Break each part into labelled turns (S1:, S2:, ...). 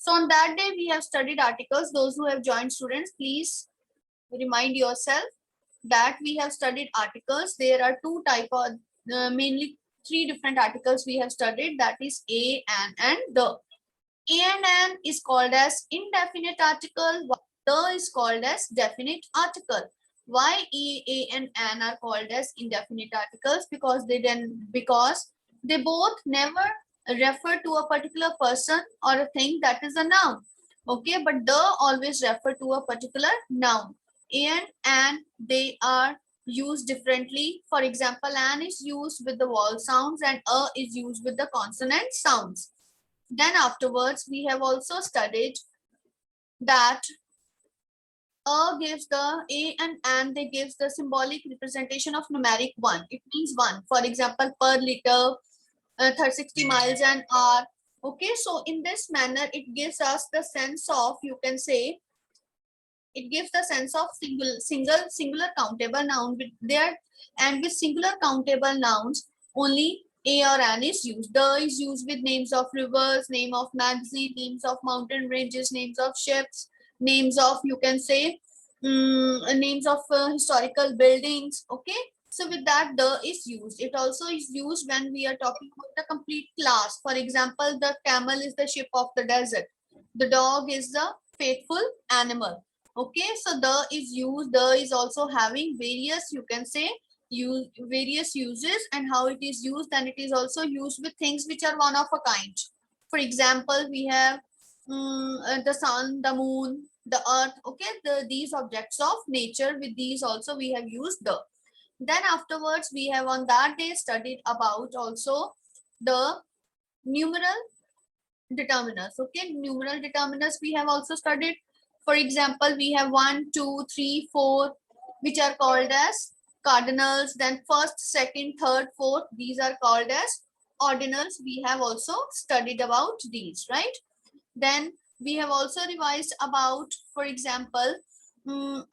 S1: So on that day, we have studied articles. Those who have joined students, please remind yourself that we have studied articles. There are two type of, mainly three different articles we have studied. That is a, and the. A and an is called as indefinite article. While the is called as definite article. Why a and an are called as indefinite articles? Because they both never refer to a particular person or a thing that is a noun. Okay, but the always refer to a particular noun. And they are used differently. For example, an is used with the vowel sounds and a is used with the consonant sounds. Then afterwards, we have also studied that a gives the a and they gives the symbolic representation of numeric 1. It means 1. For example, per liter, 60 miles an hour. Okay, so in this manner, it gives us the sense of, you can say, it gives the sense of singular countable noun with there, and with singular countable nouns only a or an is used. The is used with names of rivers, name of magazine, names of mountain ranges, names of ships, names of, you can say, names of historical buildings. Okay, so with that, the is used. It also is used when we are talking about the complete class. For example, the camel is the ship of the desert. The dog is the faithful animal. Okay, so the is used. The is also having various, you can say, various uses, and how it is used. And it is also used with things which are one of a kind. For example, we have the sun, the moon, the earth. Okay, these objects of nature. With these also we have used the. Then afterwards, we have on that day studied about also the numeral determiners. Okay, numeral determiners we have also studied. For example, we have 1, 2, 3, 4, which are called as cardinals. Then first, second, third, fourth, these are called as ordinals. We have also studied about these, right? Then we have also revised about, for example,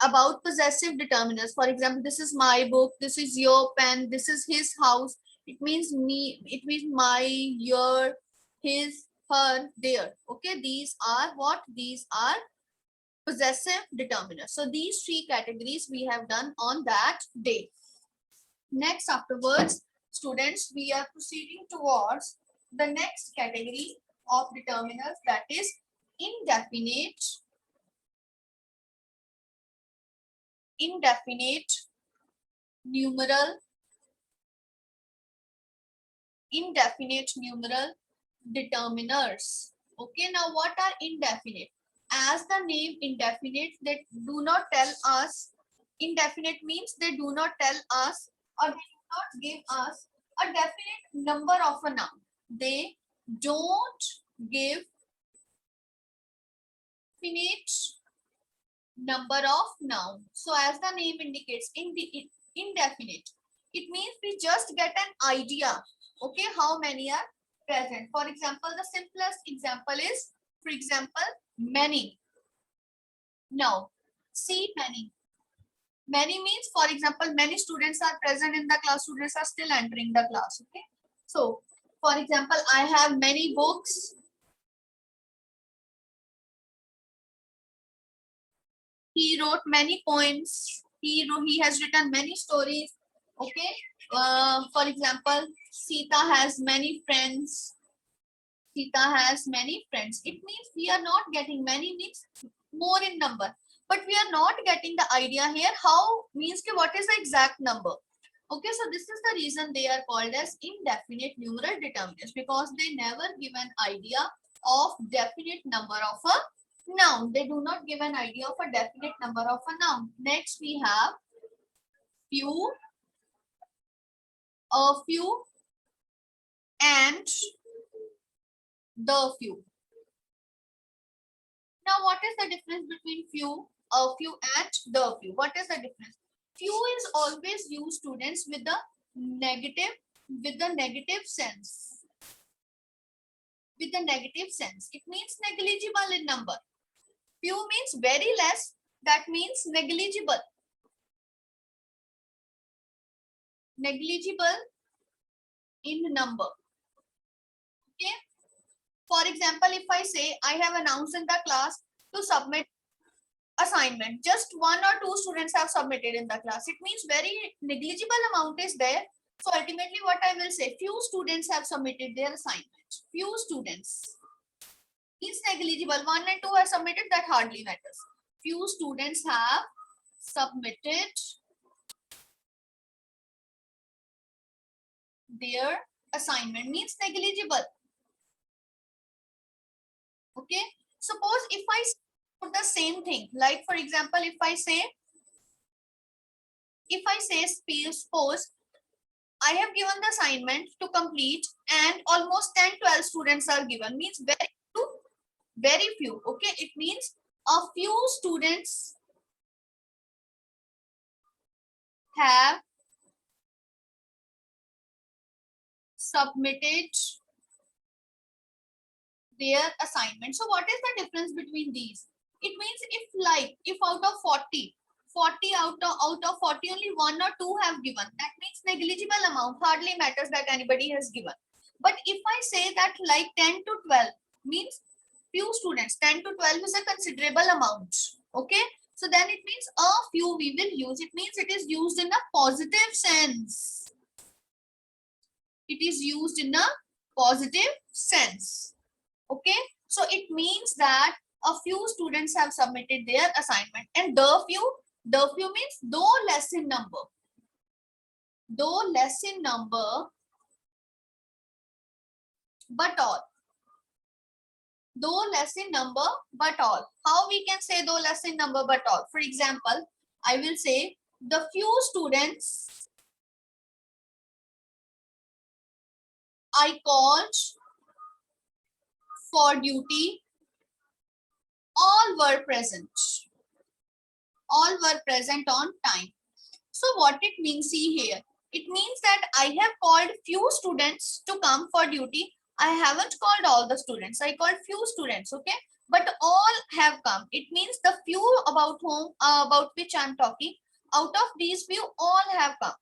S1: about possessive determiners. For example, this is my book, this is your pen, this is his house. It means me, it means my, your, his, her, their. Okay, these are what? These are possessive determiners. So these three categories we have done on that day. Next, afterwards, students, we are proceeding towards the next category of determiners, that is indefinite numeral determiners. Okay, now what are indefinite? As the name indefinite, they do not tell us. Indefinite means they do not tell us, or they do not give us a definite number of a noun. They don't give definite number of noun. So as the name indicates, indefinite, it means we just get an idea, okay, how many are present. For example, the simplest example is, for example, many. Now, see many. Many means, for example, many students are present in the class, students are still entering the class, okay. So, for example, I have many books. He wrote many poems. He has written many stories. Okay. For example, Sita has many friends. Sita has many friends. It means we are not getting, many means more in number, but we are not getting the idea here. How means what is the exact number? Okay, so this is the reason they are called as indefinite numeral determinants, because they never give an idea of definite number of a noun. They do not give an idea of a definite number of a noun. Next we have few, a few, and the few. Now what is the difference between few, a few, and the few? What is the difference? Few is always used, students, with the negative sense. With the negative sense. It means negligible in number. Few means very less. That means negligible. Negligible in number. Okay. For example, if I say I have announced in the class to submit assignment, just one or two students have submitted in the class, it means very negligible amount is there. So ultimately what I will say, few students have submitted their assignment. Few students means negligible. 1 and 2 have submitted, that hardly matters. Few students have submitted their assignment means negligible. Okay, suppose if I put the same thing, like for example, if I say suppose I have given the assignment to complete and almost 10-12 students are given, means very few. Okay, it means a few students have submitted their assignment. So what is the difference between these? It means if out of 40 out of 40 only 1 or 2 have given, that means negligible amount, hardly matters that anybody has given. But if I say that like 10 to 12 means few students, 10 to 12 is a considerable amount. Okay, so then it means a few we will use, it means it is used in a positive sense. It is used in a positive sense. Okay, so it means that a few students have submitted their assignment, and the few means though less in number, but all. Though less in number but all. How we can say though less in number but all? For example, I will say the few students I called for duty, all were present. All were present on time. So what it means, see here, it means that I have called few students to come for duty. I haven't called all the students. I called few students, okay? But all have come. It means the few about which I'm talking, out of these few, all have come,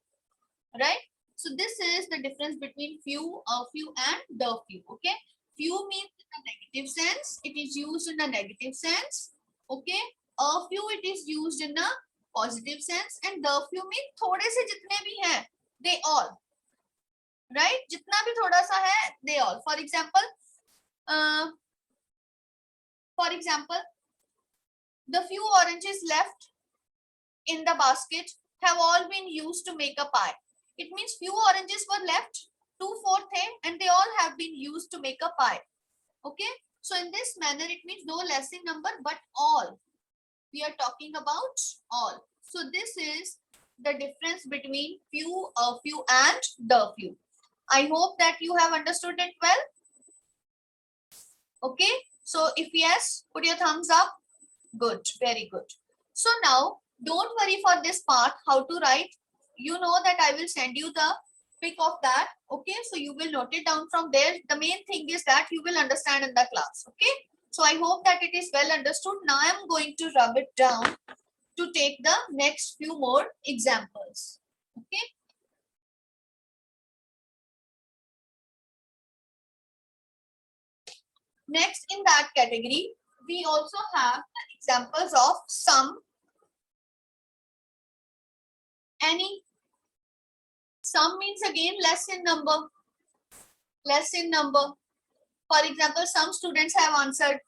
S1: right? So this is the difference between few, and the few, okay? Few means in a negative sense. It is used in a negative sense, okay? A few it is used in a positive sense, and the few means थोड़े से जितने भी हैं, they all, right? जितना भी थोड़ा सा है, they all. For example, the few oranges left in the basket have all been used to make a pie. It means few oranges were left, 2/4 थे, and they all have been used to make a pie. Okay, so in this manner it means no less in number but all. We are talking about all. So this is the difference between few, a few, and the few. I hope that you have understood it well. Okay, so if yes, put your thumbs up. Good, very good. So now don't worry for this part, how to write. You know that I will send you the pic of that. Okay, so you will note it down from there. The main thing is that you will understand in the class. Okay, so I hope that it is well understood. Now I am going to rub it down to take the next few more examples. Okay. Next in that category, we also have examples of sum, any. Sum means again less in number. Less in number. For example, some students have answered.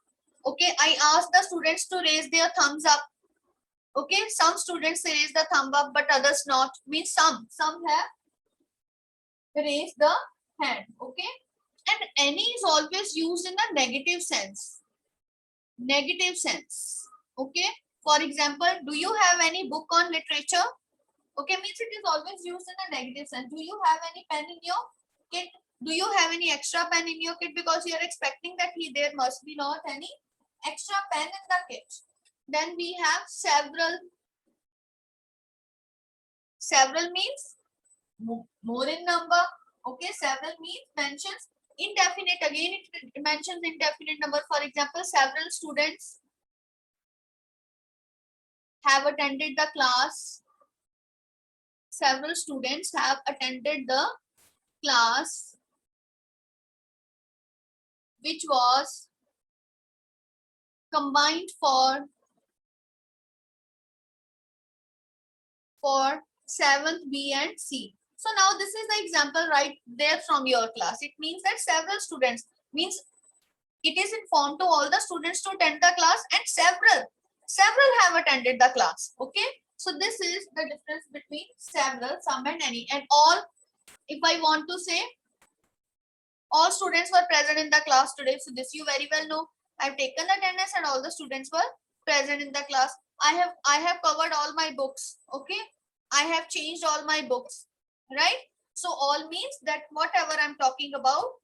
S1: Okay, I asked the students to raise their thumbs up. Okay, some students raise the thumb up, but others not. Means some have raised the hand. Okay, and any is always used in a negative sense. Negative sense. Okay, for example, do you have any book on literature? Okay, means it is always used in a negative sense. Do you have any pen in your kit? Do you have any extra pen in your kit? Because you are expecting that there must be not any extra pen in the kit. Then we have several. Several means more in number. Okay, several means mentions indefinite. Again, it mentions indefinite number. For example, several students have attended the class. Several students have attended the class which was combined for 7th B and C. So now this is the example right there from your class. It means that several students, means it is informed to all the students to attend the class, and several have attended the class. Okay, so this is the difference between several, some and any. And all, if I want to say all students were present in the class today, so this you very well know. I've taken the attendance and all the students were present in the class. I have covered all my books. Okay, I have changed all my books, right? So all means that whatever I'm talking about,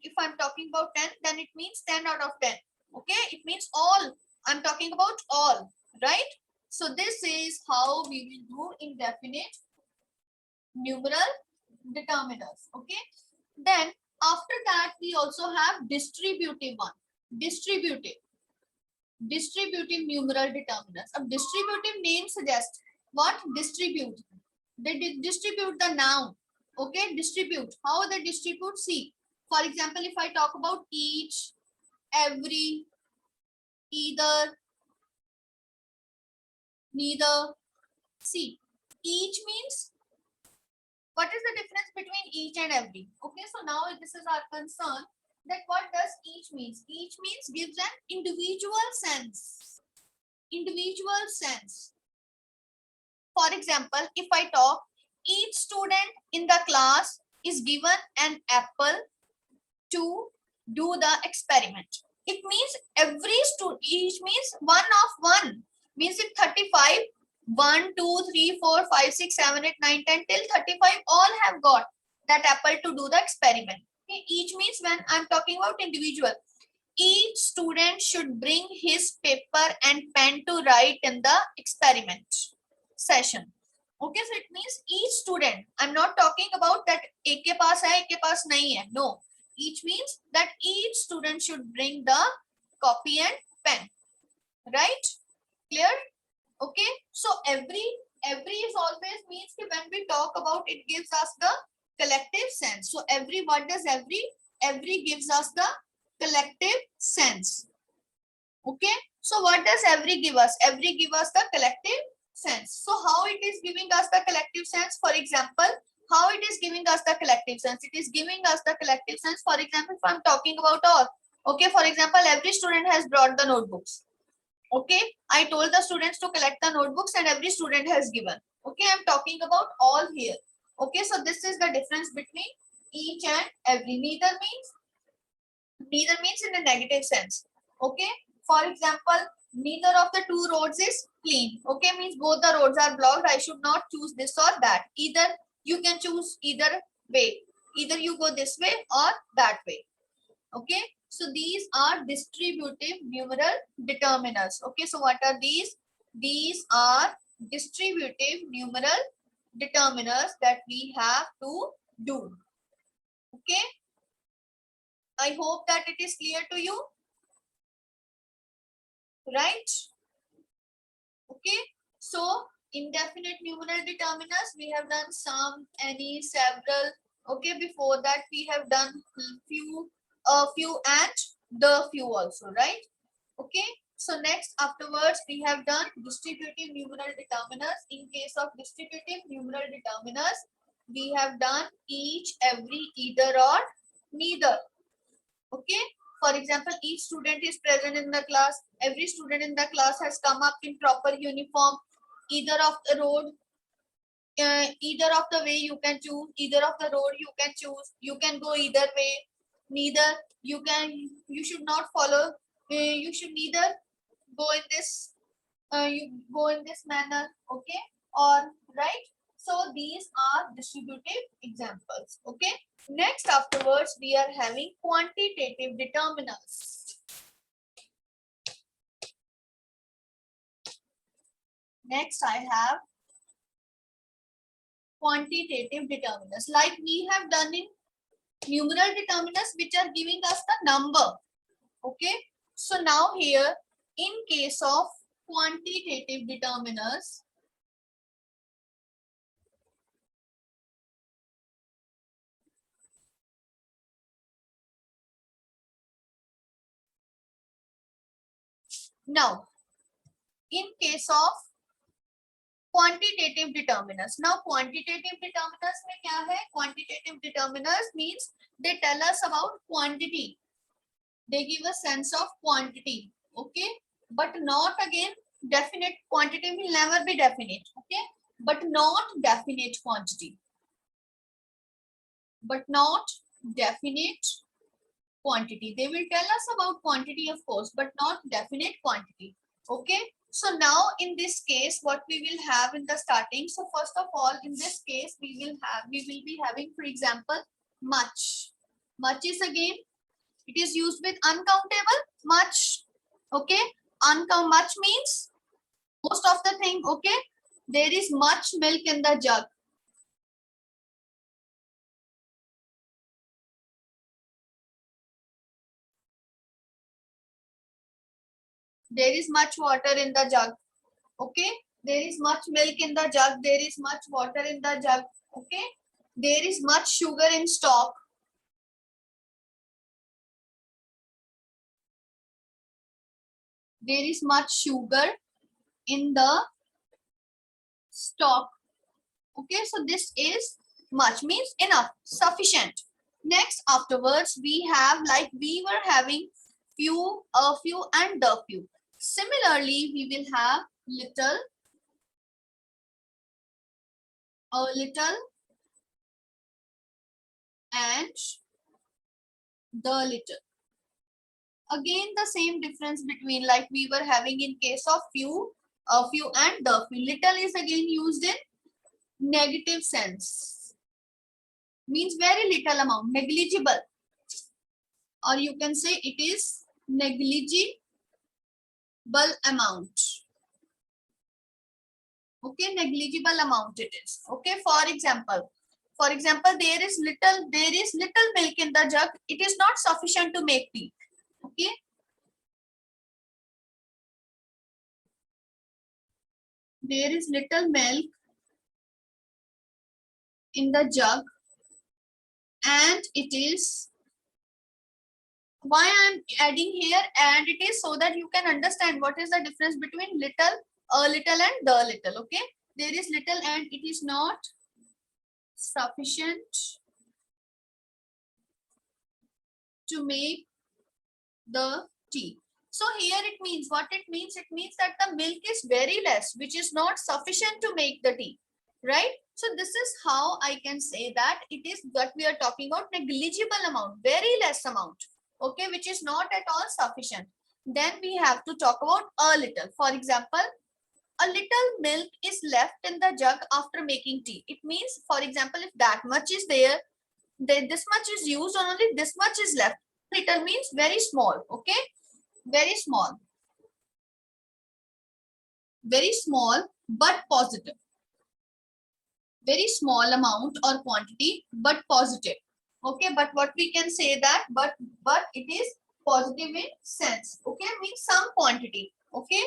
S1: if I'm talking about 10, then it means 10 out of 10. Okay, it means all. I'm talking about all, right? So this is how we will do indefinite numeral determiners. Okay, then after that we also have distributive one. Distributive numeral determiners. A distributive name suggests what? Distribute. They distribute the noun. Okay, distribute. How they distribute? See, for example, if I talk about each, every, either, neither. See, each means, what is the difference between each and every? Okay, so now this is our concern, that what does each means? Each means gives an individual sense. Individual sense. For example, if I talk, each student in the class is given an apple to do the experiment. It means every student, each means one of one. Means if 35, 1, 2, 3, 4, 5, 6, 7, 8, 9, 10 till 35, all have got that apple to do the experiment. Okay? Each means when I'm talking about individual, each student should bring his paper and pen to write in the experiment session. Okay, so it means each student. I'm not talking about that एक के पास है, एक के पास नहीं है. No, each means that each student should bring the copy and pen. Right? Clear? Okay. So every is always means that when we talk about it, gives us the collective sense. So every, what does every? Every gives us the collective sense. Okay, so what does every give us? Every give us the collective sense. So how it is giving us the collective sense? For example, how it is giving us the collective sense? It is giving us the collective sense. For example, if I'm talking about all, okay, for example, every student has brought the notebooks. Okay, I told the students to collect the notebooks and every student has given. Okay, I'm talking about all here. Okay, so this is the difference between each and every. Neither means in a negative sense. Okay, for example, neither of the two roads is clean. Okay, means both the roads are blocked. I should not choose this or that. Either you can choose either way. Either you go this way or that way. Okay, so these are distributive numeral determiners. Okay, so what are these? These are distributive numeral determiners that we have to do. Okay, I hope that it is clear to you. Right? Okay, so indefinite numeral determiners, we have done some, any, several. Okay, before that we have done few, a few, and the few also, right? Okay, so next afterwards we have done distributive numeral determiners. In case of distributive numeral determiners, we have done each, every, either or neither. Okay, for example, each student is present in the class. Every student in the class has come up in proper uniform. Either of the road, either of the way you can choose. Either of the road you can choose. You can go either way. Neither you can. You should not follow. You should neither go in this. You go in this manner. Okay, or right. So these are distributive examples. Okay. Next afterwards we are having quantitative determiners. Next I have quantitative determiners, like we have done in numeral determiners, which are giving us the number. Okay, so now here in case of quantitative determiners, Now, in case of quantitative determiners. Now, quantitative determiners में क्या है? Quantitative determiners means they tell us about quantity. They give a sense of quantity. Okay, but not again definite. Quantity will never be definite. Okay, but not definite quantity. But not definite quantity. They will tell us about quantity, of course, but not definite quantity. Okay. So now in this case, what we will have in the starting. So first of all, in this case, we will be having, for example, much. Much is again, it is used with uncountable much. Okay. Much means most of the thing. Okay. There is much milk in the jug. There is much water in the jug. Okay, there is much milk in the jug, there is much water in the jug. Okay, there is much sugar in stock. There is much sugar in the stock. Okay, so this is much means enough, sufficient. Next, afterwards we have, like we were having few, a few and the few. Similarly, we will have little, a little and the little. Again, the same difference between, like we were having in case of few, a few and the few. Little is again used in negative sense, means very little amount, negligible, or you can say it is negligible amount. Okay, negligible amount it is. Okay, for example, there is little milk in the jug. It is not sufficient to make tea. Okay, there is little milk in the jug, and it is, why I'm adding here and it is so that you can understand what is the difference between little, a little and the little. Okay, there is little and it is not sufficient to make the tea. So here it means, what it means? It means that the milk is very less, which is not sufficient to make the tea, right? So this is how I can say that it is what we are talking about, negligible amount, very less amount. Okay, which is not at all sufficient. Then we have to talk about a little. For example, a little milk is left in the jug after making tea. It means, for example, if that much is there, then this much is used, or only this much is left. Little means very small. Okay, very small but positive. Very small amount or quantity but positive. Okay, but what we can say that, but it is positive in sense. Okay, means some quantity. Okay,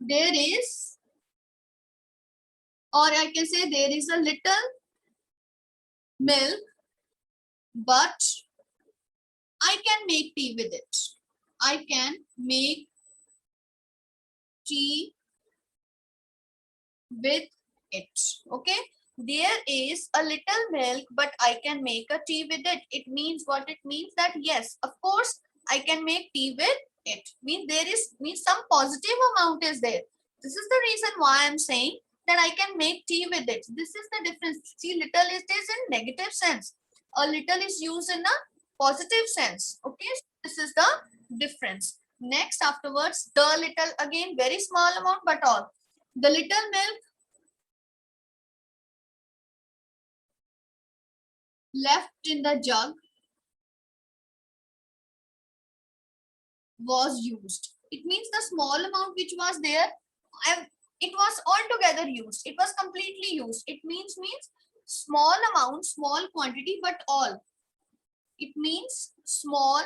S1: there is, or I can say there is a little milk, but I can make tea with it. I can make tea with it. Okay, there is a little milk, but I can make a tea with it. It means what? It means that yes, of course I can make tea with it. Means there is, means some positive amount is there. This is the reason why I'm saying that I can make tea with it. This is the difference. See, little is in negative sense. A little is used in a positive sense. Okay, so this is the difference. Next, afterwards, the little, again very small amount but all. The little milk left in the jug was used. It means the small amount which was there, it was altogether used. It was completely used. It means small amount, small quantity, but all. It means small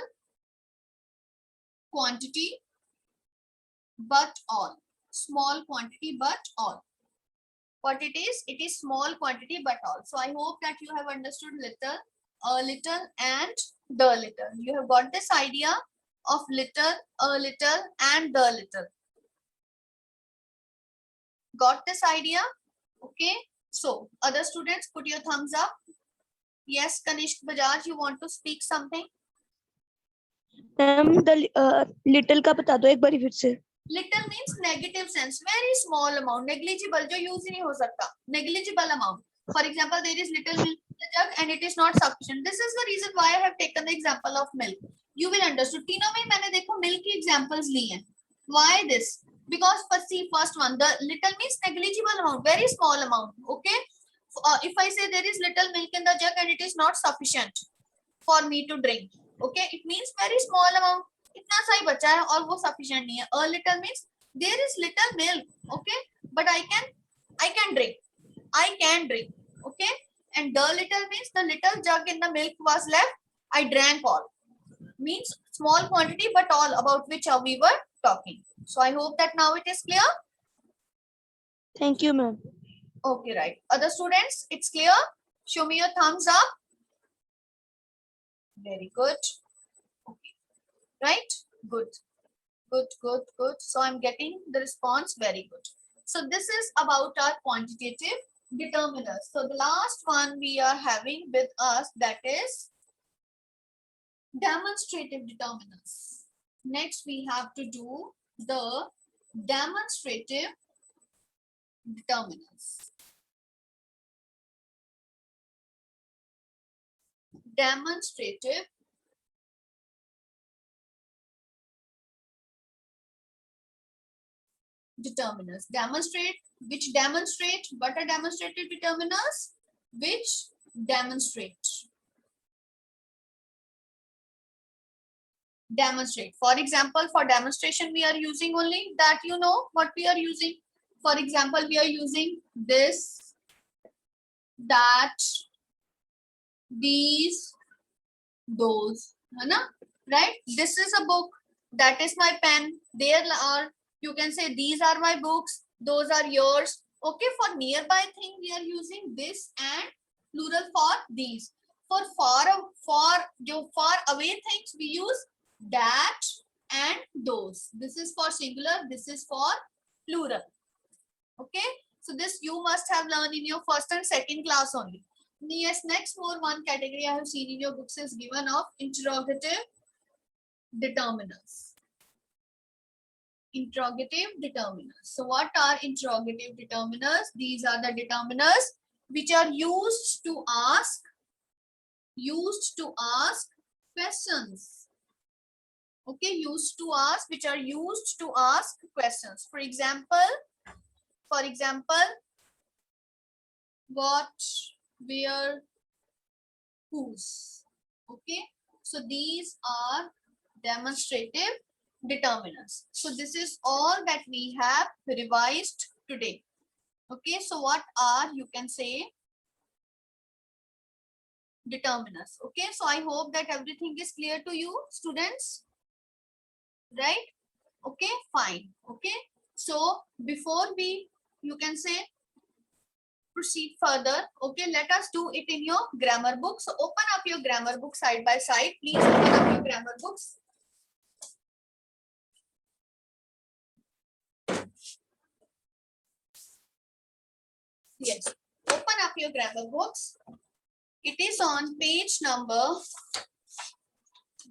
S1: quantity, but all. Small quantity, but all. What it is small quantity, but all. So I hope that you have understood little, a little, and the little. You have got this idea. of little, a little, and the little. Got this idea? Okay. So, other students, put your thumbs up. Yes, Kanishk Bajaj, you want to speak something?
S2: Ma'am little का बता दो एक बार फिर से.
S1: Little means negative sense, very small amount, negligible, जो use ही नहीं हो सकता, negligible amount. For example, there is little milk in the jug and it is not sufficient. This is the reason why I have taken the example of milk. You will understand. तीनों में मैंने देखो milk की examples ली हैं. Why this? Because first one, the little means negligible amount, very small amount. Okay. If I say there is little milk in the jug and it is not sufficient for me to drink, okay, it means very small amount. इतना सा ही बचा है और वो sufficient नहीं है. A little means there is little milk, okay, but I can drink, okay. And the little means the little jug in the milk was left, I drank all. Means small quantity but all, about which we were talking. So I hope that now it is clear.
S2: Thank you, ma'am.
S1: Okay, right. Other students, it's clear? Show me your thumbs up. Very good. Okay. Right? Good. Good. So I'm getting the response. Very good. So this is about our quantitative determiners. So the last one we are having with us, that is demonstrative determiners. Next we have to do the demonstrative determiners. Demonstrative determiners. Demonstrate, which demonstrate, what are demonstrative determiners? Which demonstrate. Demonstrate. For example, for demonstration, we are using only that, you know what we are using. For example, we are using this, that, these, those, right? This is a book, that is my pen, there are, you can say these are my books, those are yours. Okay, for nearby thing we are using this and plural for these. For far away things we use that and those. This is for singular, this is for plural. Okay, so this you must have learned in your first and second class only. Yes, next more one category I have seen in your books is given of interrogative determiners. Interrogative determiners. So what are interrogative determiners? These are the determiners which are used to ask questions. Okay, which are used to ask questions. For example, what, where, whose. Okay, so these are demonstrative determiners. So this is all that we have revised today. Okay, so what are, you can say, determiners. Okay, so I hope that everything is clear to you, students, right? Okay, fine. Okay, so before we, you can say, proceed further, okay, let us do it in your grammar book. So open up your grammar book side by side. Please open up your grammar books. Yes, open up your grammar books. It is on page number,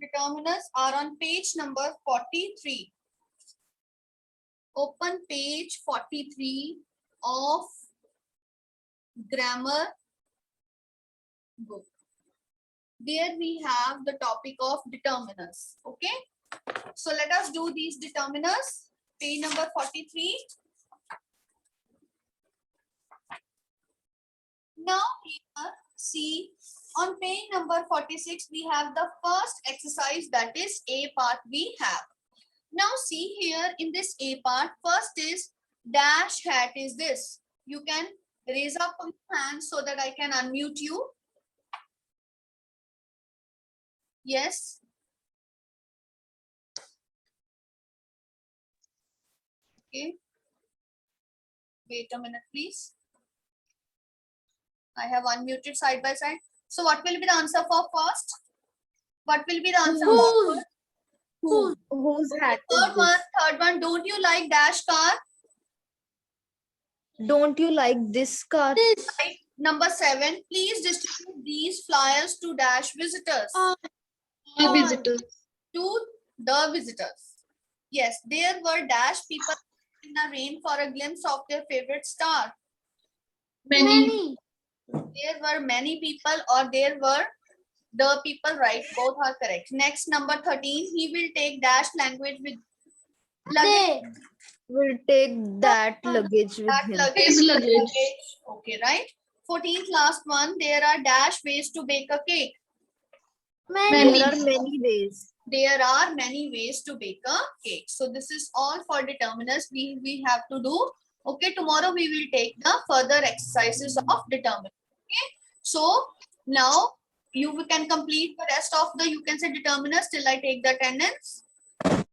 S1: determiners are on page number 43. Open page 43 of grammar book. There we have the topic of determiners. Okay, so let us do these determiners. Page number 43. Now here, see, on page number 46 we have the first exercise, that is A part we have. Now see here in this A part, first is dash hat is this. You can raise up your hand so that I can unmute you. Yes. Okay. Wait a minute, please. I have unmuted side by side. So what will be the answer for first? What will be the answer for first?
S3: Whose hat is this?
S1: Third one, don't you like dash car?
S3: Don't you like this car?
S1: Right. Number 7, please distribute these flyers to dash visitors.
S4: Visitors.
S1: To the visitors. Yes, there were dash people in the rain for a glimpse of their favorite star.
S4: Many.
S1: There were many people or there were the people, right? Both are correct. Next, number 13, he will take dash language with luggage.
S3: Will take that luggage with
S1: That
S3: him.
S1: luggage.
S4: His luggage.
S1: Okay, right? 14th last one, there are dash ways to bake a cake.
S4: Many.
S3: There are many ways.
S1: There are many ways to bake a cake. So this is all for determiners we have to do. Okay, tomorrow we will take the further exercises of determiners. Okay, so now you can complete the rest of the, you can say, determiners till I take the attendance.